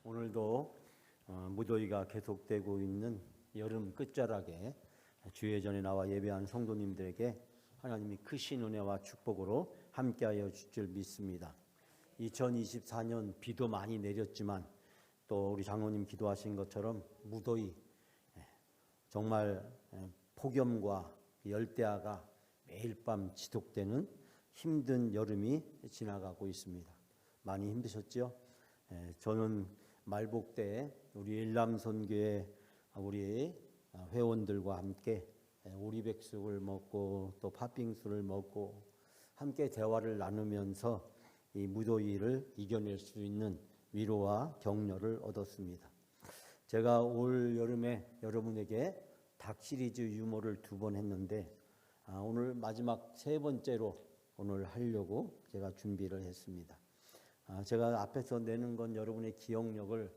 오늘도 무더위가 계속되고 있는 여름 끝자락에 주예전에 나와 예배한 성도님들에게 하나님이 크신 은혜와 축복으로 함께하여 주실 줄 믿습니다. 2024년 비도 많이 내렸지만 또 우리 장로님 기도하신 것처럼 무더위, 정말 폭염과 열대야가 매일 밤 지속되는 힘든 여름이 지나가고 있습니다. 많이 힘드셨죠? 저는 말복때 우리 일남선교회 우리 회원들과 함께 오리백숙을 먹고 또 팥빙수를 먹고 함께 대화를 나누면서 이 무더위를 이겨낼 수 있는 위로와 격려를 얻었습니다. 제가 올 여름에 여러분에게 닭 시리즈 유머를 2번 했는데 오늘 마지막 3번째로 오늘 하려고 제가 준비를 했습니다. 제가 앞에서 내는 건 여러분의 기억력을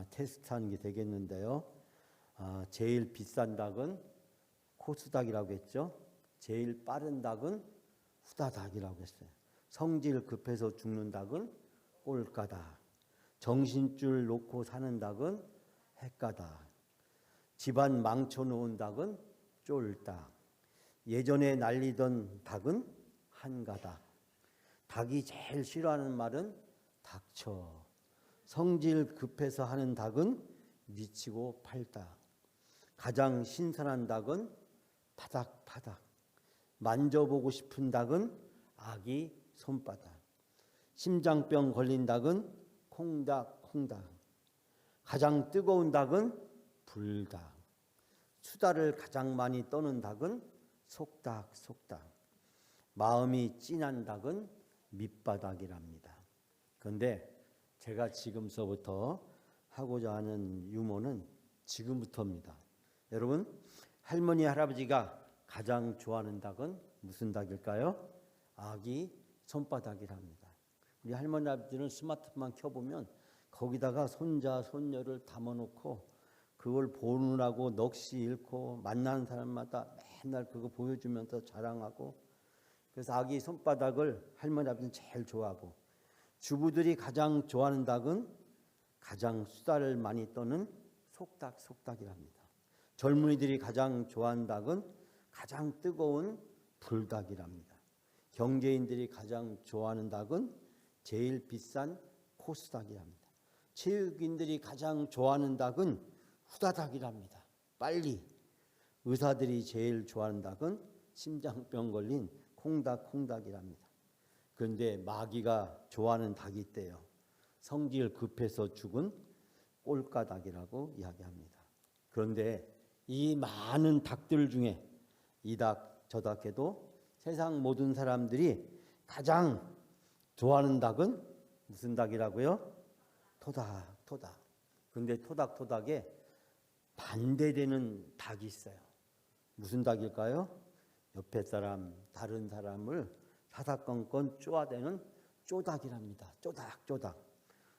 테스트하는 게 되겠는데요. 제일 비싼 닭은 코스닭이라고 했죠. 제일 빠른 닭은 후다닥이라고 했어요. 성질 급해서 죽는 닭은 꼴까닭. 정신줄 놓고 사는 닭은 헷가닥. 집안 망쳐놓은 닭은 쫄닭. 예전에 날리던 닭은 한가닥. 닭이 제일 싫어하는 말은 닥쳐. 성질 급해서 하는 닭은 미치고 팔딱. 가장 신선한 닭은 파닥파닥. 만져보고 싶은 닭은 아기 손바닥. 심장병 걸린 닭은 콩닥콩닥. 가장 뜨거운 닭은 불닭. 수다를 가장 많이 떠는 닭은 속닥속닥. 마음이 찐한 닭은 밑바닥이랍니다. 그런데 제가 지금서부터 하고자 하는 유머는 지금부터입니다. 여러분, 할머니 할아버지가 가장 좋아하는 닭은 무슨 닭일까요? 아기 손바닥이랍니다. 우리 할머니 할아버지는 스마트폰만 켜보면 거기다가 손자 손녀를 담아놓고 그걸 보느라고 넋이 잃고 만나는 사람마다 맨날 그거 보여주면서 자랑하고, 그래서 아기 손바닥을 할머니 아버지는 제일 좋아하고, 주부들이 가장 좋아하는 닭은 가장 수다를 많이 떠는 속닥속닥이랍니다. 젊은이들이 가장 좋아하는 닭은 가장 뜨거운 불닭이랍니다. 경제인들이 가장 좋아하는 닭은 제일 비싼 코스닭이랍니다. 체육인들이 가장 좋아하는 닭은 후다닥이랍니다. 빨리. 의사들이 제일 좋아하는 닭은 심장병 걸린 콩닥콩닥이랍니다. 그런데 마귀가 좋아하는 닭이 있대요. 성질 급해서 죽은 꼴까닭이라고 이야기합니다. 그런데 이 많은 닭들 중에 이 닭, 저 닭 해도 세상 모든 사람들이 가장 좋아하는 닭은 무슨 닭이라고요? 토닥토닥. 그런데 토닥토닥에 반대되는 닭이 있어요. 무슨 닭일까요? 옆에 사람, 다른 사람을 사사건건 쪼아대는 쪼닥이랍니다. 쪼닥쪼닥.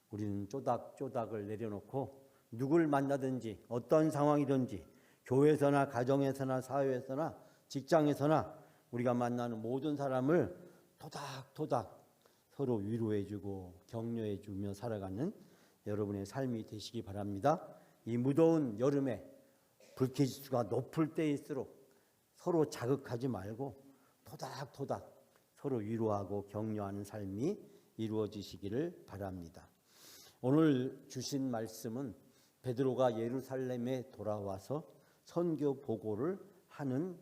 우리는 쪼닥쪼닥을 내려놓고 누굴 만나든지 어떤 상황이든지 교회에서나 가정에서나 사회에서나 직장에서나 우리가 만나는 모든 사람을 토닥토닥 서로 위로해주고 격려해주며 살아가는 여러분의 삶이 되시기 바랍니다. 이 무더운 여름에 불쾌지수가 높을 때일수록 서로 자극하지 말고 토닥토닥 서로 위로하고 격려하는 삶이 이루어지시기를 바랍니다. 오늘 주신 말씀은 베드로가 예루살렘에 돌아와서 선교 보고를 하는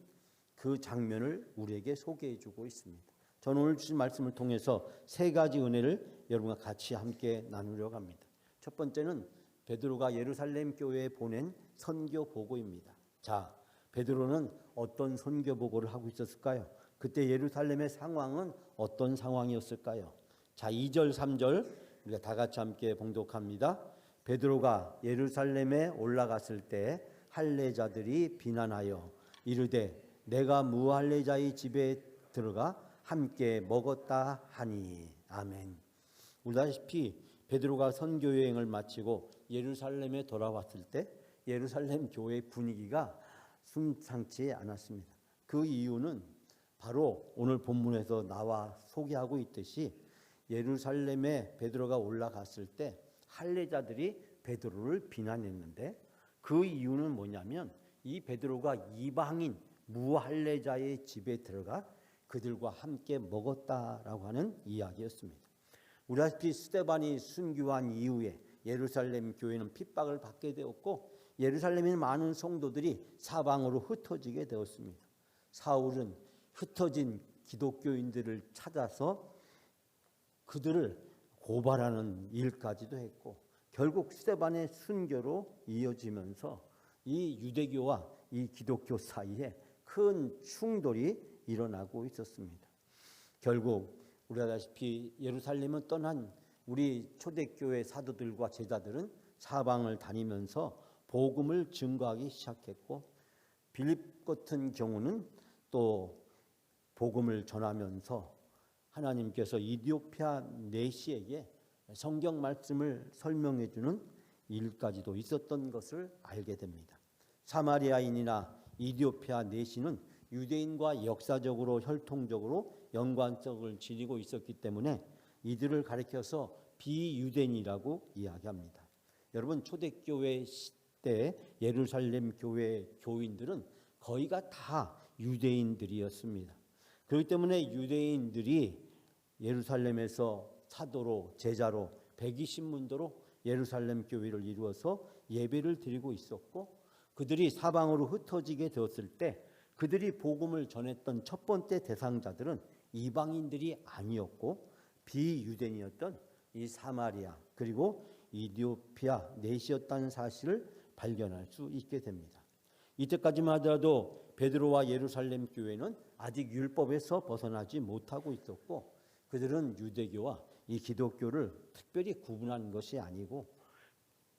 그 장면을 우리에게 소개해 주고 있습니다. 저는 오늘 주신 말씀을 통해서 3가지 은혜를 여러분과 같이 함께 나누려고 합니다. 첫 번째는 베드로가 예루살렘 교회에 보낸 선교 보고입니다. 자, 베드로는 어떤 선교 보고를 하고 있었을까요? 그때 예루살렘의 상황은 어떤 상황이었을까요? 자, 2절 3절 우리가 다 같이 함께 봉독합니다. 베드로가 예루살렘에 올라갔을 때 할례자들이 비난하여 이르되 내가 무할례자의 집에 들어가 함께 먹었다 하니. 아멘. 우리 아시다시피 베드로가 선교 여행을 마치고 예루살렘에 돌아왔을 때 예루살렘 교회 분위기가 순상치 않았습니다. 그 이유는 바로 오늘 본문에서 나와 소개하고 있듯이 예루살렘에 베드로가 올라갔을 때 할례자들이 베드로를 비난했는데 그 이유는 뭐냐면 이 베드로가 이방인 무할례자의 집에 들어가 그들과 함께 먹었다라고 하는 이야기였습니다. 우리 아시피 스데반이 순교한 이후에 예루살렘 교회는 핍박을 받게 되었고 예루살렘에 많은 성도들이 사방으로 흩어지게 되었습니다. 사울은 흩어진 기독교인들을 찾아서 그들을 고발하는 일까지도 했고 결국 스데반의 순교로 이어지면서 이 유대교와 이 기독교 사이에 큰 충돌이 일어나고 있었습니다. 결국 우리가 아시피 예루살렘을 떠난 우리 초대교회 사도들과 제자들은 사방을 다니면서 복음을 증거하기 시작했고 빌립 같은 경우는 또 복음을 전하면서 하나님께서 이디오피아 내시에게 성경 말씀을 설명해 주는 일까지도 있었던 것을 알게 됩니다. 사마리아인이나 이디오피아 내시는 유대인과 역사적으로 혈통적으로 연관성을 지니고 있었기 때문에 이들을 가리켜서 비유대인이라고 이야기합니다. 여러분 초대교회 시대 예루살렘 교회 교인들은 거의가 다 유대인들이었습니다. 그렇기 때문에 유대인들이 예루살렘에서 사도로 제자로 120문도로 예루살렘 교회를 이루어서 예배를 드리고 있었고 그들이 사방으로 흩어지게 되었을 때 그들이 복음을 전했던 첫 번째 대상자들은 이방인들이 아니었고 비유대인이었던 이 사마리아 그리고 이디오피아 내시였다는 사실을 발견할 수 있게 됩니다. 이때까지만 하더라도 베드로와 예루살렘 교회는 아직 율법에서 벗어나지 못하고 있었고 그들은 유대교와 이 기독교를 특별히 구분한 것이 아니고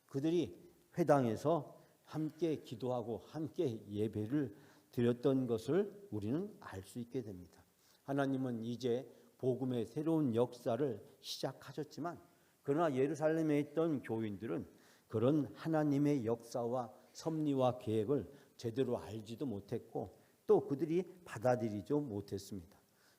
그들이 회당에서 함께 기도하고 함께 예배를 드렸던 것을 우리는 알 수 있게 됩니다. 하나님은 이제 복음의 새로운 역사를 시작하셨지만 그러나 예루살렘에 있던 교인들은 그런 하나님의 역사와 섭리와 계획을 제대로 알지도 못했고 또 그들이 받아들이지 못했습니다.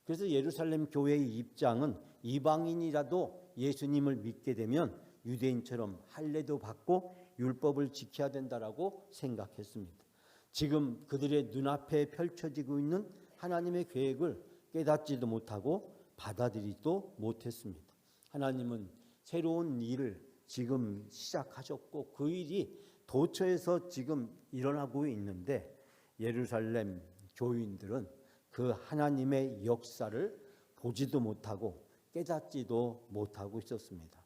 그래서 예루살렘 교회의 입장은 이방인이라도 예수님을 믿게 되면 유대인처럼 할례도 받고 율법을 지켜야 된다라고 생각했습니다. 지금 그들의 눈앞에 펼쳐지고 있는 하나님의 계획을 깨닫지도 못하고 받아들이지도 못했습니다. 하나님은 새로운 일을 지금 시작하셨고 그 일이 도처에서 지금 일어나고 있는데 예루살렘 교인들은 그 하나님의 역사를 보지도 못하고 깨닫지도 못하고 있었습니다.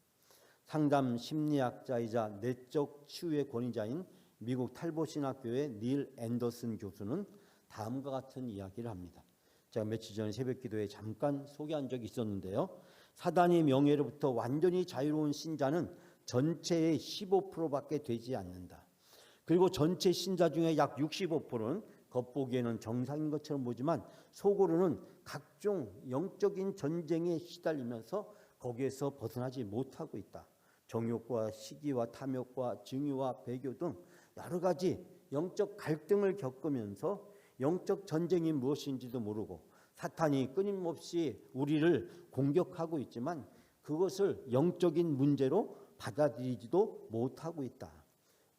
상담 심리학자이자 내적 치유의 권위자인 미국 탈봇신학교의 닐 앤더슨 교수는 다음과 같은 이야기를 합니다. 제가 며칠 전에 새벽기도에 잠깐 소개한 적이 있었는데요. 사단의 명예로부터 완전히 자유로운 신자는 전체의 15%밖에 되지 않는다. 그리고 전체 신자 중에 약 65%는 겉보기에는 정상인 것처럼 보지만 속으로는 각종 영적인 전쟁에 시달리면서 거기에서 벗어나지 못하고 있다. 정욕과 시기와 탐욕과 증오와 배교 등 여러 가지 영적 갈등을 겪으면서 영적 전쟁이 무엇인지도 모르고 사탄이 끊임없이 우리를 공격하고 있지만 그것을 영적인 문제로 받아들이지도 못하고 있다.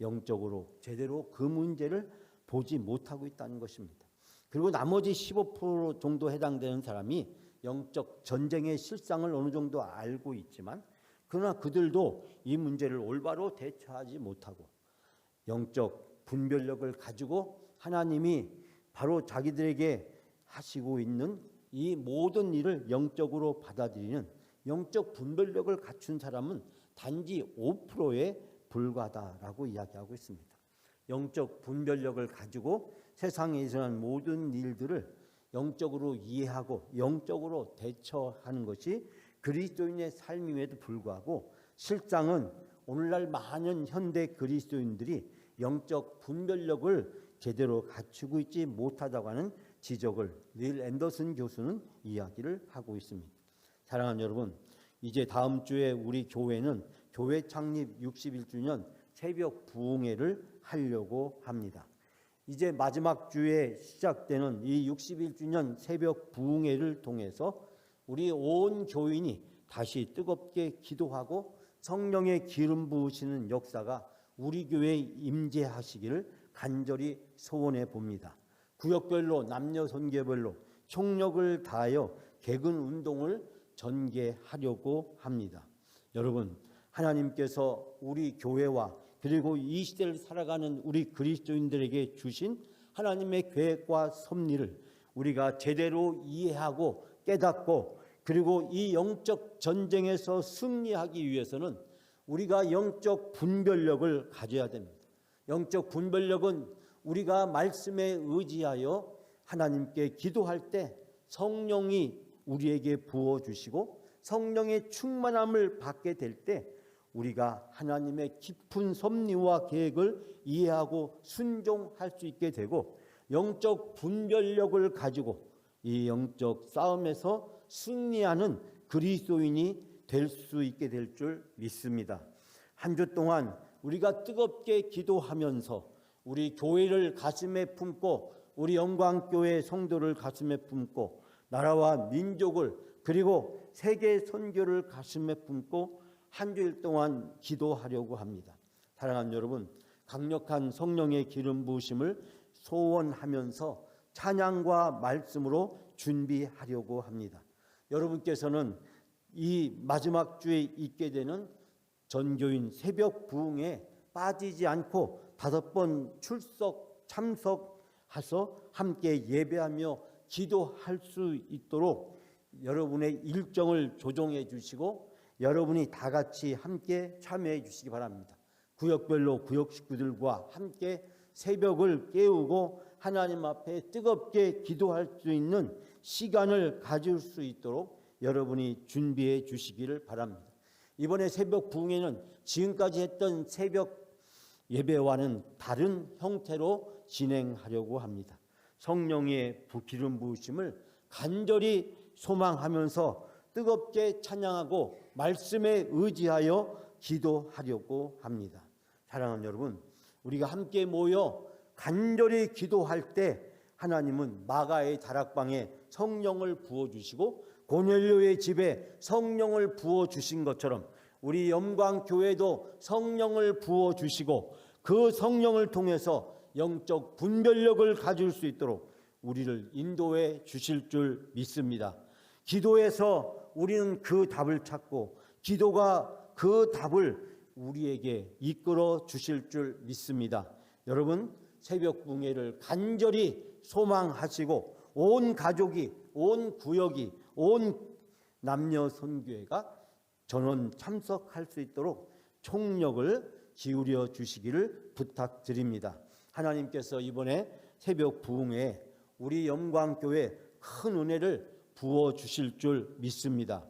영적으로 제대로 그 문제를 보지 못하고 있다는 것입니다. 그리고 나머지 15% 정도 해당되는 사람이 영적 전쟁의 실상을 어느 정도 알고 있지만 그러나 그들도 이 문제를 올바로 대처하지 못하고 영적 분별력을 가지고 하나님이 바로 자기들에게 하시고 있는 이 모든 일을 영적으로 받아들이는 영적 분별력을 갖춘 사람은 단지 5%에 불과하다라고 이야기하고 있습니다. 영적 분별력을 가지고 세상에 일어난 모든 일들을 영적으로 이해하고 영적으로 대처하는 것이 그리스도인의 삶임에도 불구하고 실상은 오늘날 많은 현대 그리스도인들이 영적 분별력을 제대로 갖추고 있지 못하다고 하는 지적을 닐 앤더슨 교수는 이야기를 하고 있습니다. 사랑하는 여러분, 이제 다음 주에 우리 교회는 교회 창립 61주년 새벽 부흥회를 하려고 합니다. 이제 마지막 주에 시작되는 이 61주년 새벽 부흥회를 통해서 우리 온 교인이 다시 뜨겁게 기도하고 성령의 기름 부으시는 역사가 우리 교회에 임재하시기를 간절히 소원해 봅니다. 구역별로 남녀 선교별로 총력을 다하여 개근 운동을 전개하려고 합니다. 여러분, 하나님께서 우리 교회와 그리고 이 시대를 살아가는 우리 그리스도인들에게 주신 하나님의 계획과 섭리를 우리가 제대로 이해하고 깨닫고 그리고 이 영적 전쟁에서 승리하기 위해서는 우리가 영적 분별력을 가져야 됩니다. 영적 분별력은 우리가 말씀에 의지하여 하나님께 기도할 때 성령이 우리에게 부어주시고 성령의 충만함을 받게 될 때 우리가 하나님의 깊은 섭리와 계획을 이해하고 순종할 수 있게 되고 영적 분별력을 가지고 이 영적 싸움에서 승리하는 그리스도인이 될 수 있게 될 줄 믿습니다. 한 주 동안 우리가 뜨겁게 기도하면서 우리 교회를 가슴에 품고 우리 영광교회 성도를 가슴에 품고 나라와 민족을 그리고 세계 선교를 가슴에 품고 한 주일 동안 기도하려고 합니다. 사랑하는 여러분, 강력한 성령의 기름 부으심을 소원하면서 찬양과 말씀으로 준비하려고 합니다. 여러분께서는 이 마지막 주에 있게 되는 전교인 새벽 부흥에 빠지지 않고 5번 참석해서 함께 예배하며 기도할 수 있도록 여러분의 일정을 조정해 주시고 여러분이 다 같이 함께 참여해 주시기 바랍니다. 구역별로 구역 식구들과 함께 새벽을 깨우고 하나님 앞에 뜨겁게 기도할 수 있는 시간을 가질 수 있도록 여러분이 준비해 주시기를 바랍니다. 이번에 새벽 부흥회는 지금까지 했던 새벽 예배와는 다른 형태로 진행하려고 합니다. 성령의 기름 부으심을 간절히 소망하면서 뜨겁게 찬양하고 말씀에 의지하여 기도하려고 합니다. 사랑하는 여러분, 우리가 함께 모여 간절히 기도할 때 하나님은 마가의 다락방에 성령을 부어주시고 고넬료의 집에 성령을 부어주신 것처럼 우리 영광교회도 성령을 부어주시고 그 성령을 통해서 영적 분별력을 가질 수 있도록 우리를 인도해 주실 줄 믿습니다. 기도에서 우리는 그 답을 찾고 기도가 그 답을 우리에게 이끌어 주실 줄 믿습니다. 여러분, 새벽 부흥회를 간절히 소망하시고 온 가족이, 온 구역이, 온 남녀 선교회가 전원 참석할 수 있도록 총력을 기울여 주시기를 부탁드립니다. 하나님께서 이번에 새벽 부흥회에 우리 영광교회 큰 은혜를 부어 주실 줄 믿습니다.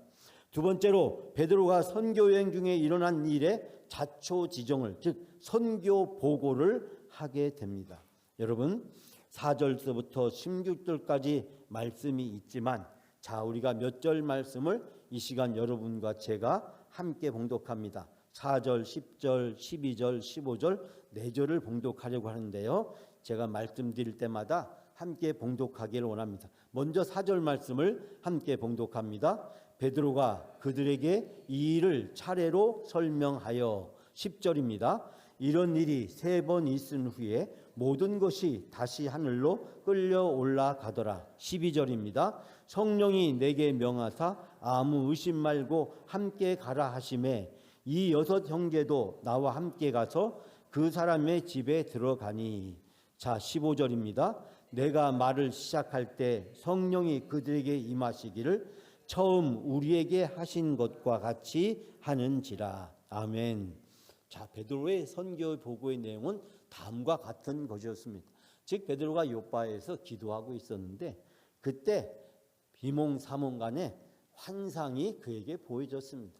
두 번째로 베드로가 선교 여행 중에 일어난 일에 자초지정을 즉 선교 보고를 하게 됩니다. 여러분, 4절서부터 16절까지 말씀이 있지만 자, 우리가 몇 절 말씀을 이 시간 여러분과 제가 함께 봉독합니다. 4절, 10절, 12절, 15절 4절을 봉독하려고 하는데요. 제가 말씀드릴 때마다 함께 봉독하기를 원합니다. 먼저 4절 말씀을 함께 봉독합니다. 베드로가 그들에게 이 일을 차례로 설명하여 10절입니다. 이런 일이 3번 있은 후에 모든 것이 다시 하늘로 끌려 올라가더라. 12절입니다. 성령이 내게 명하사 아무 의심 말고 함께 가라 하시매 이 6 형제도 나와 함께 가서 그 사람의 집에 들어가니. 자, 15절입니다. 내가 말을 시작할 때 성령이 그들에게 임하시기를 처음 우리에게 하신 것과 같이 하는지라. 아멘. 자, 베드로의 선교 보고의 내용은 다음과 같은 것이었습니다. 즉 베드로가 요빠에서 기도하고 있었는데 그때 비몽사몽간에 환상이 그에게 보여졌습니다.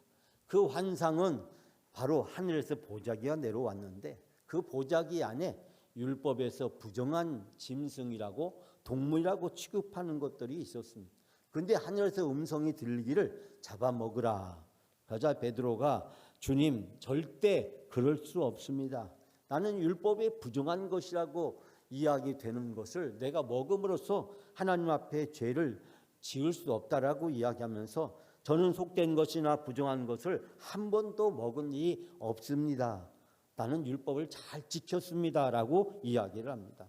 그 환상은 바로 하늘에서 보자기가 내려왔는데 그 보자기 안에 율법에서 부정한 짐승이라고 동물이라고 취급하는 것들이 있었습니다. 그런데 하늘에서 음성이 들리기를 잡아먹으라. 그러자 베드로가 주님, 절대 그럴 수 없습니다. 나는 율법에 부정한 것이라고 이야기되는 것을 내가 먹음으로써 하나님 앞에 죄를 지을 수 없다라고 이야기하면서 저는 속된 것이나 부정한 것을 한 번도 먹은 일이 없습니다. 나는 율법을 잘 지켰습니다라고 이야기를 합니다.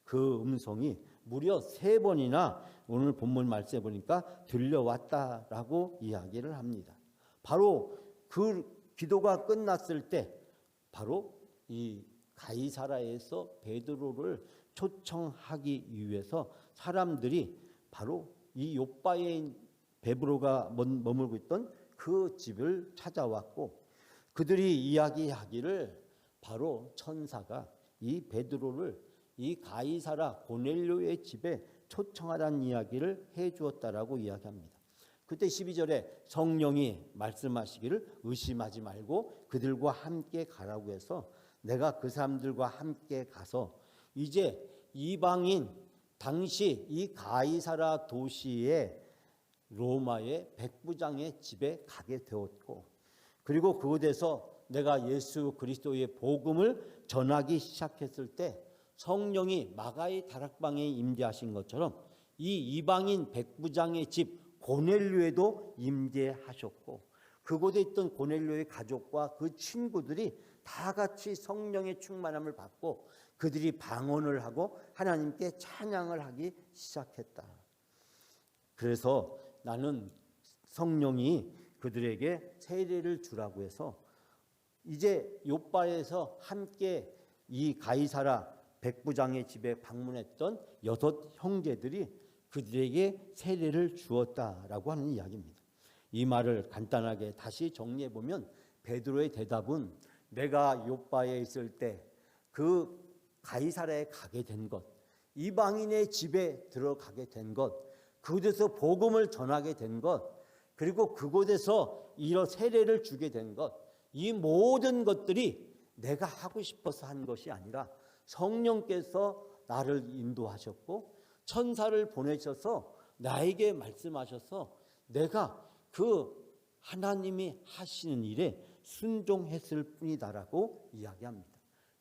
그 음성이 무려 3번이나 오늘 본문 말씀에 보니까 들려왔다라고 이야기를 합니다. 바로 그 기도가 끝났을 때 바로 이 가이사라에서 베드로를 초청하기 위해서 사람들이 바로 이 욥바에 베드로가 머물고 있던 그 집을 찾아왔고, 그들이 이야기하기를 바로 천사가 이 베드로를 이 가이사라 고넬료의 집에 초청하라는 이야기를 해 주었다라고 이야기합니다. 그때 12절에 성령이 말씀하시기를 의심하지 말고 그들과 함께 가라고 해서 내가 그 사람들과 함께 가서 이제 이방인 당시 이 가이사라 도시의 로마의 백부장의 집에 가게 되었고, 그리고 그곳에서 내가 예수 그리스도의 복음을 전하기 시작했을 때 성령이 마가의 다락방에 임재하신 것처럼 이 이방인 백부장의 집 고넬료에도 임재하셨고, 그곳에 있던 고넬료의 가족과 그 친구들이 다 같이 성령의 충만함을 받고 그들이 방언을 하고 하나님께 찬양을 하기 시작했다. 그래서 나는 성령이 그들에게 세례를 주라고 해서 이제 욥바에서 함께 이 가이사라 백부장의 집에 방문했던 6 형제들이 그들에게 세례를 주었다라고 하는 이야기입니다. 이 말을 간단하게 다시 정리해 보면 베드로의 대답은 내가 욥바에 있을 때 그 가이사라에 가게 된 것, 이방인의 집에 들어가게 된 것, 그곳에서 복음을 전하게 된 것, 그리고 그곳에서 이런 세례를 주게 된 것, 이 모든 것들이 내가 하고 싶어서 한 것이 아니라 성령께서 나를 인도하셨고 천사를 보내셔서 나에게 말씀하셔서 내가 그 하나님이 하시는 일에 순종했을 뿐이다라고 이야기합니다.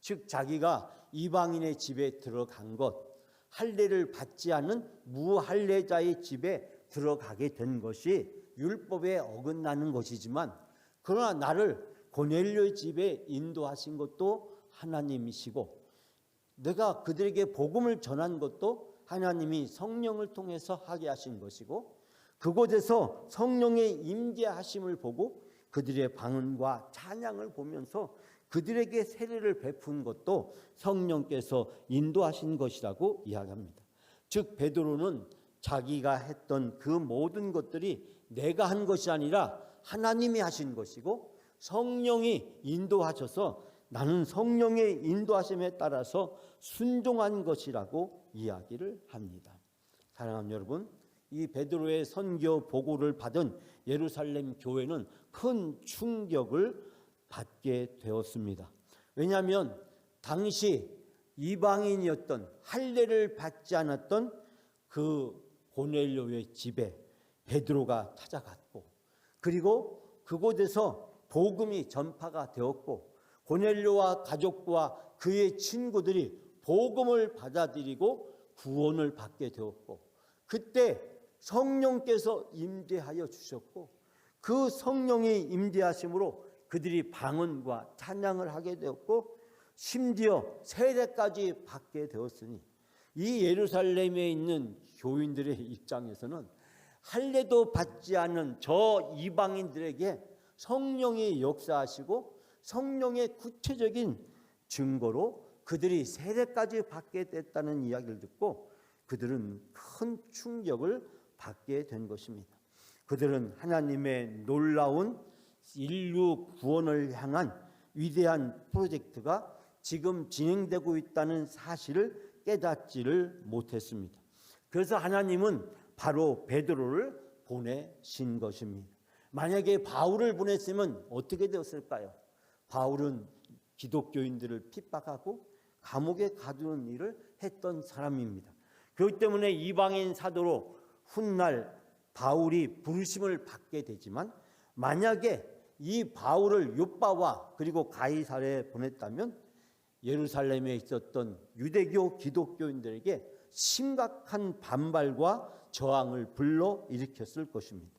즉 자기가 이방인의 집에 들어간 것, 할례를 받지 않은 무할례자의 집에 들어가게 된 것이 율법에 어긋나는 것이지만, 그러나 나를 고넬료의 집에 인도하신 것도 하나님이시고 내가 그들에게 복음을 전한 것도 하나님이 성령을 통해서 하게 하신 것이고, 그곳에서 성령의 임재하심을 보고 그들의 방언과 찬양을 보면서 그들에게 세례를 베푼 것도 성령께서 인도하신 것이라고 이야기합니다. 즉 베드로는 자기가 했던 그 모든 것들이 내가 한 것이 아니라 하나님이 하신 것이고 성령이 인도하셔서 나는 성령의 인도하심에 따라서 순종한 것이라고 이야기를 합니다. 사랑하는 여러분, 이 베드로의 선교 보고를 받은 예루살렘 교회는 큰 충격을 받게 되었습니다. 왜냐하면 당시 이방인이었던 할례를 받지 않았던 그 고넬료의 집에 베드로가 찾아갔고, 그리고 그곳에서 복음이 전파가 되었고 고넬료와 가족과 그의 친구들이 복음을 받아들이고 구원을 받게 되었고, 그때 성령께서 임재하여 주셨고 그 성령의 임재하심으로 그들이 방언과 찬양을 하게 되었고 심지어 세례까지 받게 되었으니 이 예루살렘에 있는 교인들의 입장에서는 할례도 받지 않은 저 이방인들에게 성령이 역사하시고 성령의 구체적인 증거로 그들이 세례까지 받게 됐다는 이야기를 듣고 그들은 큰 충격을 받게 된 것입니다. 그들은 하나님의 놀라운 인류 구원을 향한 위대한 프로젝트가 지금 진행되고 있다는 사실을 깨닫지를 못했습니다. 그래서 하나님은 바로 베드로를 보내신 것입니다. 만약에 바울을 보냈으면 어떻게 되었을까요? 바울은 기독교인들을 핍박하고 감옥에 가두는 일을 했던 사람입니다. 그렇기 때문에 이방인 사도로 훗날 바울이 부르심을 받게 되지만, 만약에 이 바울을 욥바와 그리고 가이사랴에 보냈다면 예루살렘에 있었던 유대교 기독교인들에게 심각한 반발과 저항을 불러일으켰을 것입니다.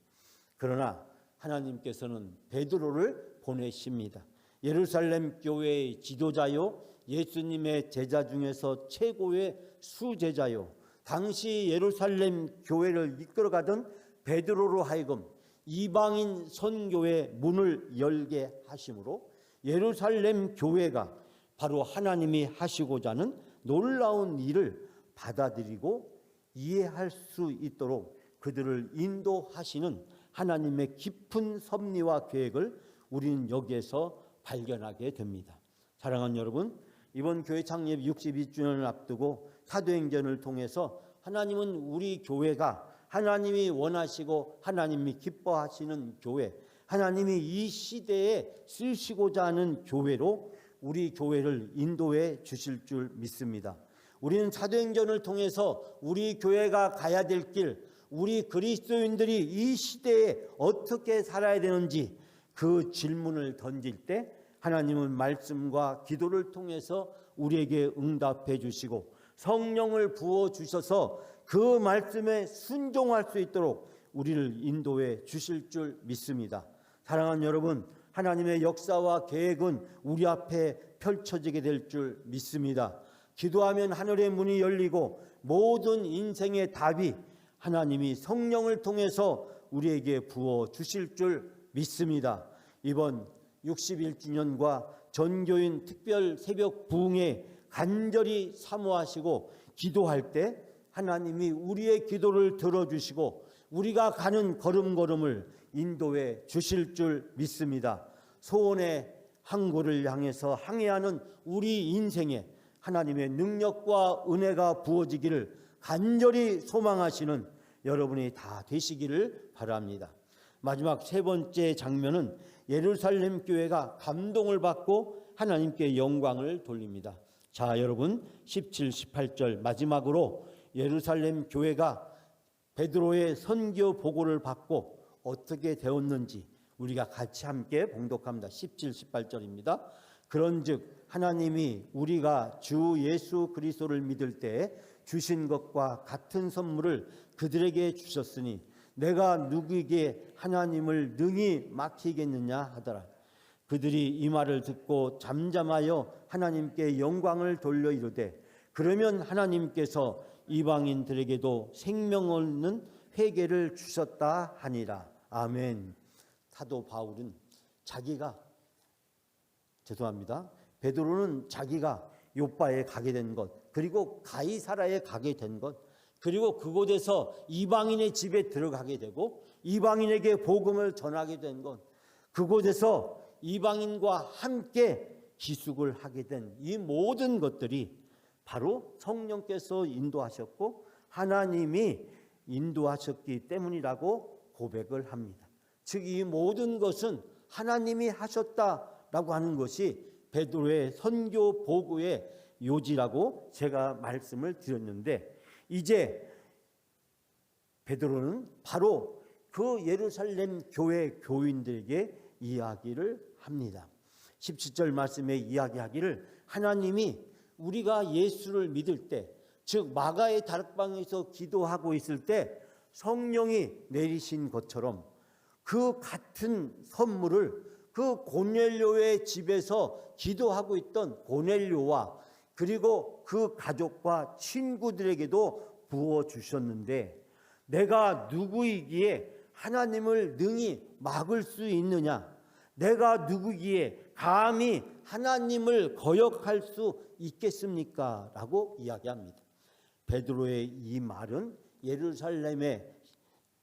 그러나 하나님께서는 베드로를 보내십니다. 예루살렘 교회의 지도자요, 예수님의 제자 중에서 최고의 수제자요, 당시 예루살렘 교회를 이끌어가던 베드로로 하여금 이방인 선교의 문을 열게 하심으로 예루살렘 교회가 바로 하나님이 하시고자 하는 놀라운 일을 받아들이고 이해할 수 있도록 그들을 인도하시는 하나님의 깊은 섭리와 계획을 우리는 여기에서 발견하게 됩니다. 사랑하는 여러분, 이번 교회 창립 62주년을 앞두고 사도행전을 통해서 하나님은 우리 교회가 하나님이 원하시고 하나님이 기뻐하시는 교회, 하나님이 이 시대에 쓰시고자 하는 교회로 우리 교회를 인도해 주실 줄 믿습니다. 우리는 사도행전을 통해서 우리 교회가 가야 될 길, 우리 그리스도인들이 이 시대에 어떻게 살아야 되는지 그 질문을 던질 때 하나님은 말씀과 기도를 통해서 우리에게 응답해 주시고 성령을 부어 주셔서 그 말씀에 순종할 수 있도록 우리를 인도해 주실 줄 믿습니다. 사랑하는 여러분, 하나님의 역사와 계획은 우리 앞에 펼쳐지게 될 줄 믿습니다. 기도하면 하늘의 문이 열리고 모든 인생의 답이 하나님이 성령을 통해서 우리에게 부어 주실 줄 믿습니다. 이번 61주년과 전교인 특별 새벽 부흥에 간절히 사모하시고 기도할 때 하나님이 우리의 기도를 들어주시고 우리가 가는 걸음걸음을 인도해 주실 줄 믿습니다. 소원의 항구를 향해서 항해하는 우리 인생에 하나님의 능력과 은혜가 부어지기를 간절히 소망하시는 여러분이 다 되시기를 바랍니다. 마지막 세 번째 장면은 예루살렘 교회가 감동을 받고 하나님께 영광을 돌립니다. 자, 여러분 17, 18절 마지막으로 예루살렘 교회가 베드로의 선교 보고를 받고 어떻게 되었는지 우리가 같이 함께 봉독합니다. 17, 18절입니다. 그런즉 하나님이 우리가 주 예수 그리스도를 믿을 때 주신 것과 같은 선물을 그들에게 주셨으니 내가 누구에게 하나님을 능히 맡기겠느냐 하더라. 그들이 이 말을 듣고 잠잠하여 하나님께 영광을 돌려 이르되 그러면 하나님께서 이방인들에게도 생명 얻는 회개를 주셨다 하니라. 아멘. 사도 바울은 베드로는 자기가 요빠에 가게 된 것, 그리고 가이사라에 가게 된 것, 그리고 그곳에서 이방인의 집에 들어가게 되고 이방인에게 복음을 전하게 된 것, 그곳에서 이방인과 함께 기숙을 하게 된 이 모든 것들이 바로 성령께서 인도하셨고 하나님이 인도하셨기 때문이라고 고백을 합니다. 즉 이 모든 것은 하나님이 하셨다라고 하는 것이 베드로의 선교 보고의 요지라고 제가 말씀을 드렸는데, 이제 베드로는 바로 그 예루살렘 교회 교인들에게 이야기를 합니다. 17절 말씀에 이야기하기를 하나님이 우리가 예수를 믿을 때, 즉 마가의 다락방에서 기도하고 있을 때 성령이 내리신 것처럼 그 같은 선물을 그 고넬료의 집에서 기도하고 있던 고넬료와 그리고 그 가족과 친구들에게도 부어주셨는데, 내가 누구이기에 하나님을 능히 막을 수 있느냐? 내가 누구기에 감히 하나님을 거역할 수 있겠습니까? 라고 이야기합니다. 베드로의 이 말은 예루살렘에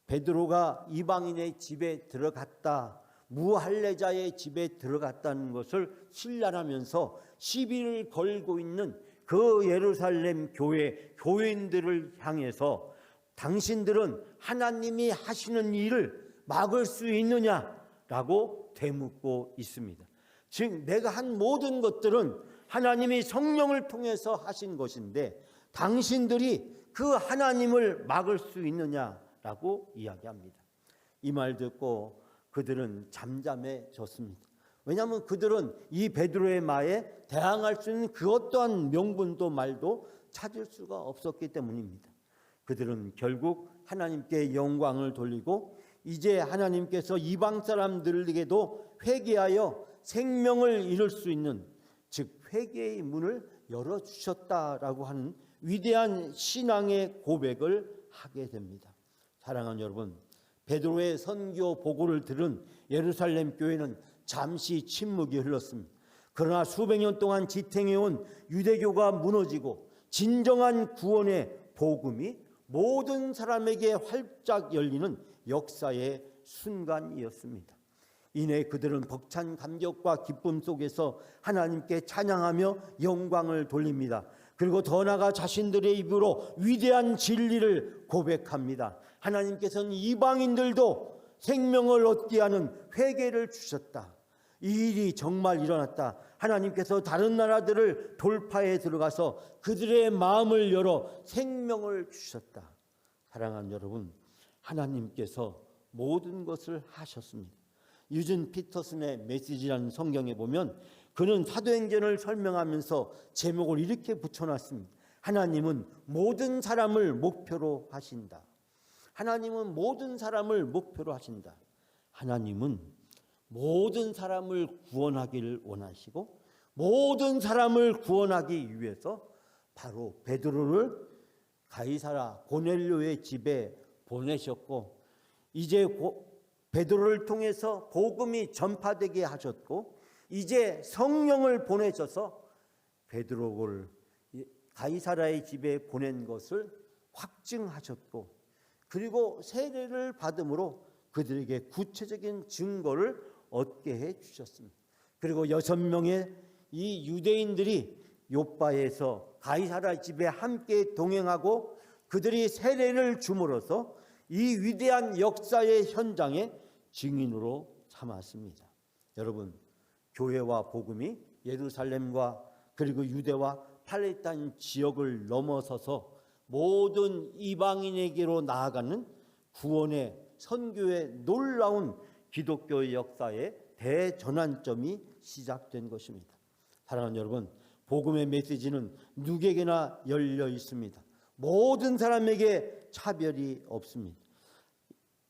베드로가 이방인의 집에 들어갔다, 무할례자의 집에 들어갔다는 것을 신랄하면서 시비를 걸고 있는 그 예루살렘 교회 교인들을 향해서 당신들은 하나님이 하시는 일을 막을 수 있느냐라고 되묻고 있습니다. 즉 내가 한 모든 것들은 하나님이 성령을 통해서 하신 것인데 당신들이 그 하나님을 막을 수 있느냐라고 이야기합니다. 이 말 듣고 그들은 잠잠해졌습니다. 왜냐하면 그들은 이 베드로의 말에 대항할 수 있는 그 어떠한 명분도 말도 찾을 수가 없었기 때문입니다. 그들은 결국 하나님께 영광을 돌리고 이제 하나님께서 이방 사람들에게도 회개하여 생명을 이룰 수 있는, 즉 회개의 문을 열어주셨다라고 하는 위대한 신앙의 고백을 하게 됩니다. 사랑하는 여러분, 베드로의 선교 보고를 들은 예루살렘 교회는 잠시 침묵이 흘렀습니다. 그러나 수백 년 동안 지탱해온 유대교가 무너지고 진정한 구원의 복음이 모든 사람에게 활짝 열리는 역사의 순간이었습니다. 이내 그들은 벅찬 감격과 기쁨 속에서 하나님께 찬양하며 영광을 돌립니다. 그리고 더 나아가 자신들의 입으로 위대한 진리를 고백합니다. 하나님께서는 이방인들도 생명을 얻게 하는 회개를 주셨다. 이 일이 정말 일어났다. 하나님께서 다른 나라들을 돌파해 들어가서 그들의 마음을 열어 생명을 주셨다. 사랑하는 여러분, 하나님께서 모든 것을 하셨습니다. 유진 피터슨의 메시지라는 성경에 보면 그는 사도행전을 설명하면서 제목을 이렇게 붙여놨습니다. 하나님은 모든 사람을 목표로 하신다. 하나님은 모든 사람을 목표로 하신다. 하나님은 모든 사람을 구원하기를 원하시고 모든 사람을 구원하기 위해서 바로 베드로를 가이사라 고넬료의 집에 보내셨고, 이제 베드로를 통해서 복음이 전파되게 하셨고, 이제 성령을 보내셔서 베드로를 가이사라의 집에 보낸 것을 확증하셨고, 그리고 세례를 받음으로 그들에게 구체적인 증거를 얻게 해 주셨습니다. 그리고 6명의 이 유대인들이 요빠에서 가이사라 집에 함께 동행하고 그들이 세례를 줌으로써 이 위대한 역사의 현장에 증인으로 삼았습니다. 여러분, 교회와 복음이 예루살렘과 그리고 유대와 팔레스타인 지역을 넘어서서 모든 이방인에게로 나아가는 구원의 선교의 놀라운 기독교의 역사의 대전환점이 시작된 것입니다. 사랑하는 여러분, 복음의 메시지는 누구에게나 열려 있습니다. 모든 사람에게 차별이 없습니다.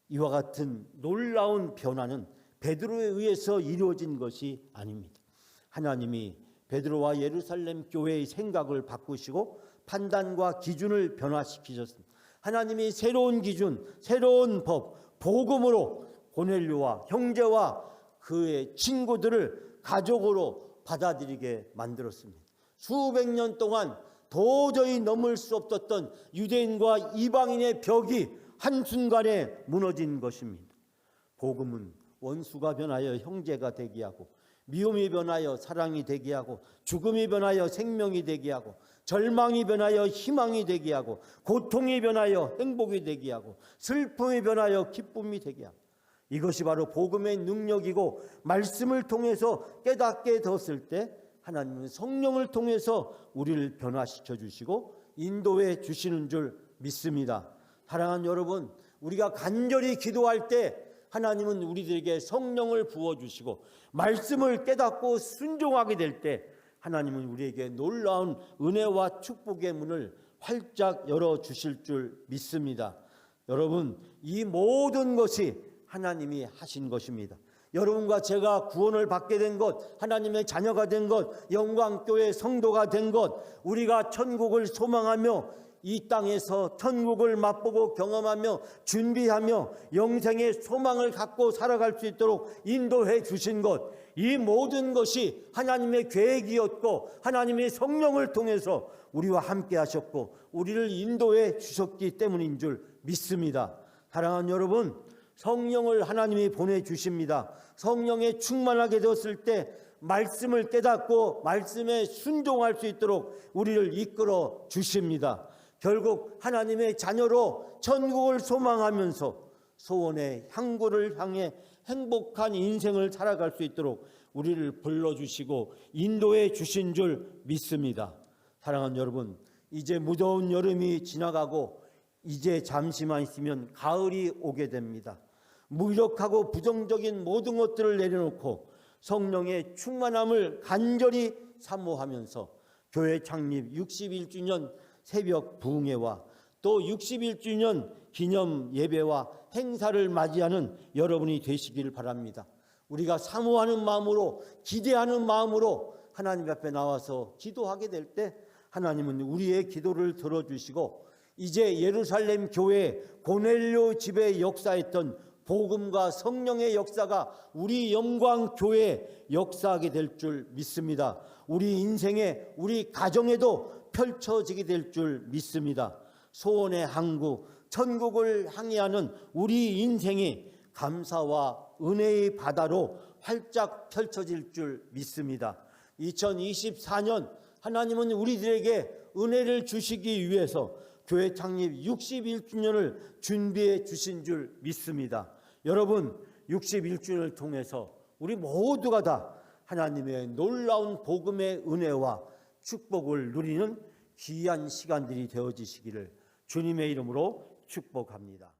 이와 같은 놀라운 변화는 베드로에 의해서 이루어진 것이 아닙니다. 하나님이 베드로와 예루살렘 교회의 생각을 바꾸시고 판단과 기준을 변화시키셨습니다. 하나님이 새로운 기준, 새로운 법, 복음으로 고넬료와 형제와 그의 친구들을 가족으로 받아들이게 만들었습니다. 수백 년 동안 도저히 넘을 수 없었던 유대인과 이방인의 벽이 한순간에 무너진 것입니다. 복음은 원수가 변하여 형제가 되게 하고, 미움이 변하여 사랑이 되게 하고, 죽음이 변하여 생명이 되게 하고, 절망이 변하여 희망이 되게 하고, 고통이 변하여 행복이 되게 하고, 슬픔이 변하여 기쁨이 되게 하고, 이것이 바로 복음의 능력이고, 말씀을 통해서 깨닫게 되었을 때 하나님은 성령을 통해서 우리를 변화시켜 주시고 인도해 주시는 줄 믿습니다. 사랑하는 여러분, 우리가 간절히 기도할 때 하나님은 우리들에게 성령을 부어주시고 말씀을 깨닫고 순종하게 될 때 하나님은 우리에게 놀라운 은혜와 축복의 문을 활짝 열어주실 줄 믿습니다. 여러분, 이 모든 것이 하나님이 하신 것입니다. 여러분과 제가 구원을 받게 된 것, 하나님의 자녀가 된 것, 영광교회 성도가 된 것, 우리가 천국을 소망하며 이 땅에서 천국을 맛보고 경험하며 준비하며 영생의 소망을 갖고 살아갈 수 있도록 인도해 주신 것, 이 모든 것이 하나님의 계획이었고 하나님의 성령을 통해서 우리와 함께 하셨고 우리를 인도해 주셨기 때문인 줄 믿습니다. 사랑하는 여러분, 성령을 하나님이 보내주십니다. 성령에 충만하게 되었을 때 말씀을 깨닫고 말씀에 순종할 수 있도록 우리를 이끌어 주십니다. 결국 하나님의 자녀로 천국을 소망하면서 소원의 향구를 향해 행복한 인생을 살아갈 수 있도록 우리를 불러주시고 인도해 주신 줄 믿습니다. 사랑하는 여러분, 이제 무더운 여름이 지나가고 이제 잠시만 있으면 가을이 오게 됩니다. 무력하고 부정적인 모든 것들을 내려놓고 성령의 충만함을 간절히 사모하면서 교회 창립 61주년 새벽 부흥회와 또 61주년 기념 예배와 행사를 맞이하는 여러분이 되시길 바랍니다. 우리가 사모하는 마음으로, 기대하는 마음으로 하나님 앞에 나와서 기도하게 될 때 하나님은 우리의 기도를 들어주시고, 이제 예루살렘 교회 고넬료 집에 역사했던 복음과 성령의 역사가 우리 영광교회에 역사하게 될 줄 믿습니다. 우리 인생에, 우리 가정에도 펼쳐지게 될 줄 믿습니다. 소원의 항구 천국을 향해하는 우리 인생이 감사와 은혜의 바다로 활짝 펼쳐질 줄 믿습니다. 2024년 하나님은 우리들에게 은혜를 주시기 위해서 교회 창립 61주년을 준비해 주신 줄 믿습니다. 여러분, 61주년을 통해서 우리 모두가 다 하나님의 놀라운 복음의 은혜와 축복을 누리는 귀한 시간들이 되어지시기를 주님의 이름으로 축복합니다.